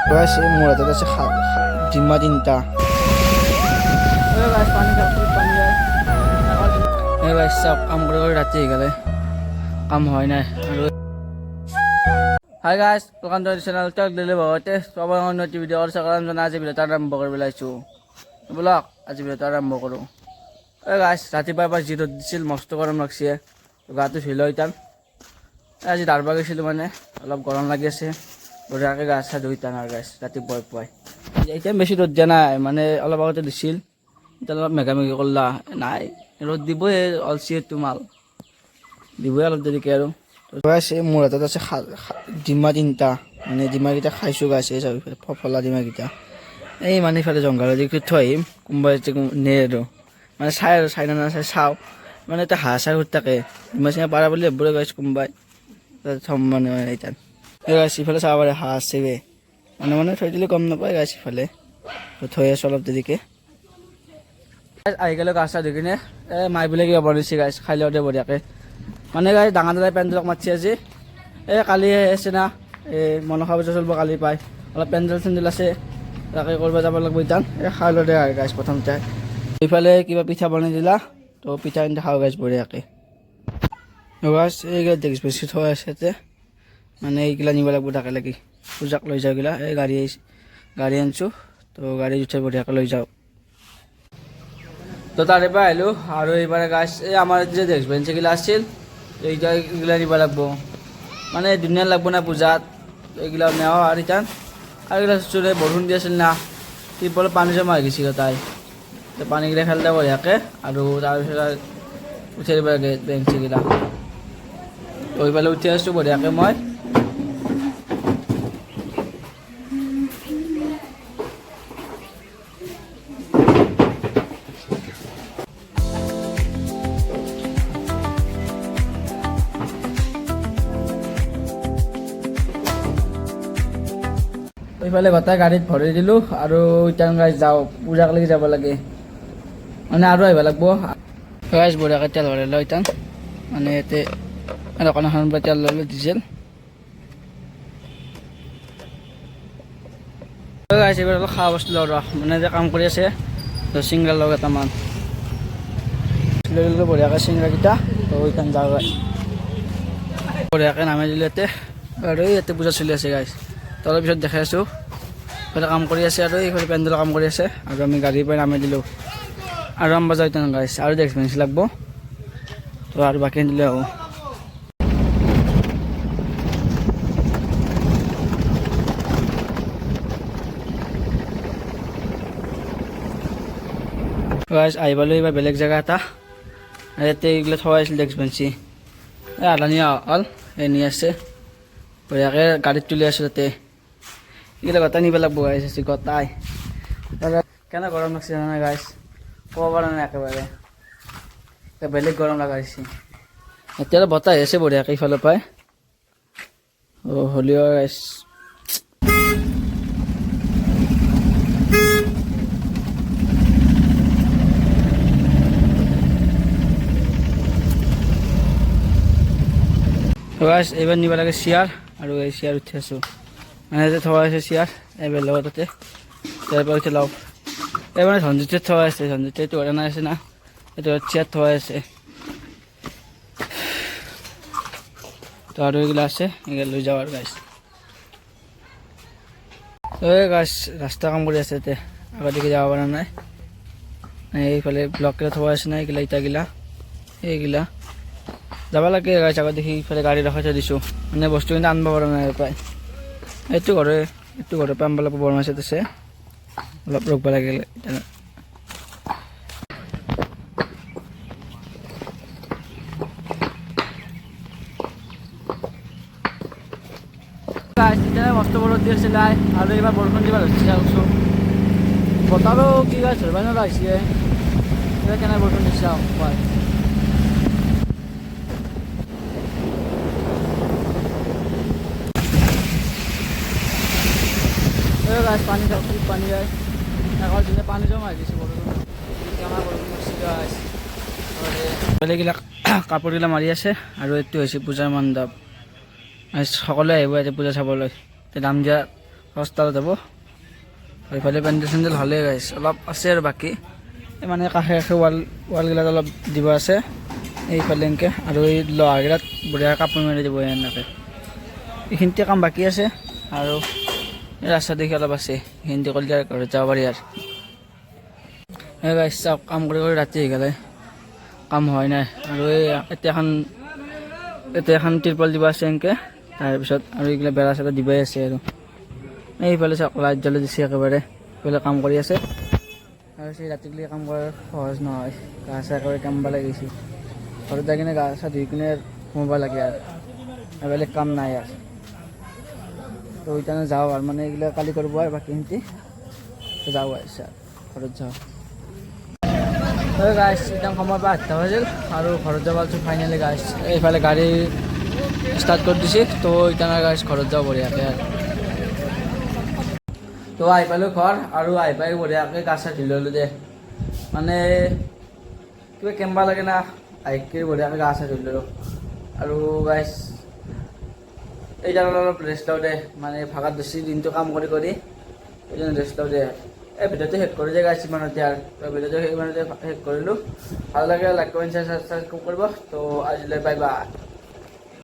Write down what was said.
guys এই মোর হাতে আছে জিম্মা তিনটা গাইস সব কাম করে করে রাত্রি হয়ে গেলে কাম হয় না আর হাই গাইস ওখান থেকে চ্যানেল টাক দিলে বাবাতে সবাই নতুন ভিডিও আর সকাল জানা আছে ভিডিওটা আরম্ভ করে বেলাইছো ব্লগ আজি ভিডিওটা আরম্ভ করো গাইস ৰাতিপুৱা পৰা জিৰো দিছিল মস্ত গৰম লাগছে গাটো ফিল হইতাম আজি দাৰবা গৈছিলো মানে অলপ গৰম লাগি আছে বঢ়িয়াকৈ গা চা ধুইতাম আৰু গাইছ ৰাতিপুৱাই পুৱাই এতিয়া বেছি ৰ'দ দিয়া নাই মানে অলপ আগতে দিছিল এতিয়া অলপ মেঘামেঘি কৰলা নাই ৰ'দ দিবই অলচিটো মাল দিবই অলপ দেৰিকৈ আৰু গাইছ এই মোৰ হাতত আছে ডিমা তিনিটা মানে ডিমাকেইটা খাইছোঁ গাইছ এই চাৰিওফালে ফলা ডিমাকেইটা এই মানে ইফালে জংঘলত দি থৈ আহিম কোনোবাই নে আৰু মানে চাই আৰু চাই না চাই চাওঁ মানে এটা হাঁহ চাই সুধি থাকে ডিমা চিমা পাৰা বুলি ভাবিবলৈ গাইছ কোনোবাই থম মানে এইটান এই গাছ ইফালে চাব পাৰে হাঁহ আছে বে মানে থৈ দিলে গম নাপায় গাছ ইফালে থৈ আছোঁ অলপ দেৰিকৈ আহি গ'লে গা চা ধুই কিনে মাই বোলে কিবা বনাইছে গাছ খাই লওঁতে বঢ়িয়াকৈ মানে গাছ ডাঙৰ দাদাই পেণ্ডেলক মাতিছে আজি এই কালি আছে না এই মনসা পূজা চলিব কালি পায় অলপ পেণ্ডেল চেণ্ডেল আছে তাকে কৰিব যাব লাগিব ইতান এই খাই লওঁতে আৰু গাছ প্ৰথমতে ইফালে কিবা পিঠা বনাই দিলা তো পিঠা কিন্তু খাওঁ গাছ বঢ়িয়াকৈ গাছ এইগিলা দেখিছ বেছি থৈ আছে ইয়াতে মানে এইগিলা নিব লাগিব তাকে লাগি পূজাক লৈ যাওঁ এইগিলা এই গাড়ী আনিছোঁ তো গাড়ী উঠাই বঢ়িয়াকৈ লৈ যাওঁ তো তাৰে পৰা আহিলোঁ আৰু এইবাৰ গাছ এই আমাৰ যে ডেস্ক বেঞ্চগিলা আছিল এইগিলা নিব লাগিব মানে ধুনীয়া লাগব না পূজাত এইগিলা নেওঁ আৰু ইতান আৰু এইগিলা চোৰে বৰষুণ দি আছিল না টিপলত পানী জমা হৈ গৈছিল তাই তো পানীগিলা খেলতে বঢ়িয়াকৈ আৰু তাৰপিছত উঠাই দিব লাগে বেঞ্চগিলা তো এইফালে উঠি আছোঁ বঢ়িয়াকৈ মই এইফালে গোটেই গাড়ীত ভৰাই দিলোঁ আৰু ইটান গাইছ যাওঁ পূজাকলৈকে যাব লাগে মানে আৰু আহিব লাগিব গাইছ বঢ়িয়াকৈ তেল ভৰাই লওঁ ইটান মানে ইয়াতে দোকান এখন পৰা তেল ল'লোঁ ডিজেল গাইছ এইবাৰ অলপ খোৱা বস্তু লওঁ মানে যে কাম কৰি আছে তো চিংৰা লওঁ কেইটামান লৈ ল'লোঁ বঢ়িয়াকৈ চিংৰাকেইটা তো ইটান যাওঁ গাইছ বঢ়িয়াকৈ নামাই দিলোঁ ইয়াতে আৰু ইয়াতে পূজা চলি আছে গাইছ তো অলপ পিছত দেখাই আছোঁ এইফালে কাম কৰি আছে আৰু এইফালে পেণ্ডেলৰ কাম কৰি আছে আৰু আমি গাড়ীৰ পৰা নামাই দিলোঁ আৰু আম্বা যাওঁ ইটান গাইছ আৰু ডেস্ক বেঞ্চ লাগব তো আৰু বাকী দিলে হ'ব গাইছ আহি পালোঁ এইবাৰ বেলেগ জেগা এটা ইয়াতে এইগিলা থোৱা আছিল ডেস্ক বেঞ্চি এই আদানী অল এই নি আছে বঢ়িয়াকৈ গাড়ীত তুলি আছোঁ তাতে এইগিলা গোটাই নিব লাগিব গাইছ আছে গোটাই কেনে গৰম লাগছে জানা গাইছ ক'ব পৰা নাই একেবাৰে বেলেগ গৰম লগা হৈছে এতিয়া বতাহ আহি আছে বঢ়িয়াকৈ ইফালৰ পৰাই হ'লেও গাইছ গাইছ এইবাৰ নিব লাগে চেয়াৰ আৰু এই চেয়াৰ উঠি আছোঁ মানে ইয়াতে থোৱা আছে চেয়াৰ এইবাৰ লগত তাতে তাৰ পৰা উঠি লওঁ এই মানে ধনজিতে থোৱা আছে ধনজিতে এইটো ঘৰে নাই আছে না এইটো চেয়াৰ থোৱা আছে তো আৰু এইগিলা আছে এইগিলা লৈ যাওঁ আৰু গাইছ এই গাইছ ৰাস্তা কাম কৰি আছে ইয়াতে আগতেকে যাব পৰা নাই এইফালে ব্লককেইটা থোৱা আছে না এইগিলা ইটাগিলা এইগিলা যাব লাগে গাইছ আগত দেখি ইফালে গাড়ী ৰখাই থৈ দিছোঁ মানে বস্তু কিন্তু আনিব পৰা নাই প্ৰায় এইটো ঘৰে পৰা আনিব লাগিব বৰমাছত আছে অলপ ৰখিব লাগে মস্ত বৰষুণ দি আছিলে আৰু এইবাৰ বৰষুণ দিবা ধৰিছে চাওকচোন বতাৰো কি গাছ ধৰিব নোৱাৰা হৈছে এইবাৰ কেনে বৰষুণ দিছে চাওক হয় গাছ পানী খাওক খুব পানী গাছ আগৰ দিনে পানী জমা হৈ গৈছে বৰষুণ কেমা বৰষুণ দিছে গাছ বেলেগবিলাক কাপোৰগিলা মাৰি আছে আৰু এইটো হৈছে পূজাৰ মণ্ডপ সকলোৱে আহিব ইয়াতে পূজা চাবলৈ দাম দিয়া হস্পিটালত যাব এইফালে পেণ্ডেল চেণ্ডেল হ'লে গাইছ অলপ আছে আৰু বাকী এই মানে কাষে কাষে ৱালগিলাত অলপ দিব আছে এইফালে এনেকৈ আৰু এই লোহাগিলাত বঢ়িয়া কাপোৰ মাৰি দিব এনেকৈ এইখিনিতে কাম বাকী আছে আৰু এই ৰাস্তা দেখি অলপ আছে এইখিনিতে কৰিলে ঘৰত যাব পাৰি আৰু এই গাইছ চাওক কাম কৰি কৰি ৰাতি হৈ গ'লে কাম হয় নাই আৰু এই এতিয়া এখন তিৰপাল দিব আছে এনেকৈ তাৰপিছত আৰু এইগিলা বেৰা চেৰা দিবই আছে আৰু এইফালে চাওক লাইট জ্বলাই দিছে একেবাৰে এইফালে কাম কৰি আছে আৰু সেই ৰাতিকলি কাম কৰা সহজ নহয় গা চা কৰি কামবা লাগিছে ঘৰত যাই কিনে গা চা ধুই কিনে সোমাব লাগে আৰু বেলেগ কাম নাই আৰু তো এতিয়া যাওঁ আৰু মানে এইগিলা কালি কৰিব আৰু বাকীখিনি যাওঁ আৰু ঘৰত যাওঁ গাইছ একদম সময় পৰা 8টা বাজিল আৰু ঘৰত যাব আছোঁ ফাইনেলি গাইছ এইফালে গাড়ী ষ্টাৰ্ট কৰি দিছে তো এতিয়া গাইছ ঘৰত যাওঁ বঢ়িয়াকৈ আৰু তো আহি পালোঁ ঘৰ আৰু আহি পাই বঢ়িয়াকৈ গা চা ধুই ল'লোঁ দে মানে কিবা কেম্বা লাগে না আহি বঢ়িয়াকৈ গা চা ধুই ল'লোঁ আৰু গাইছ এইটা অলপ ৰেষ্ট লওঁ দে মানে ভাগাত বেছি দিনটো কাম কৰি কৰি এইজন ৰেষ্ট লওঁ দে এই ভিডিঅ'টো শেষ কৰি দিয়ে গাইছ ইমানতে আৰু তো ভিডিঅ'টো ইমানতে শেষ কৰিলোঁ ভাল লাগে লাইক কমেণ্ট শ্বেয়াৰ ছাবস্ক্ৰাইব কৰিব তো আজিলৈ বাই বাই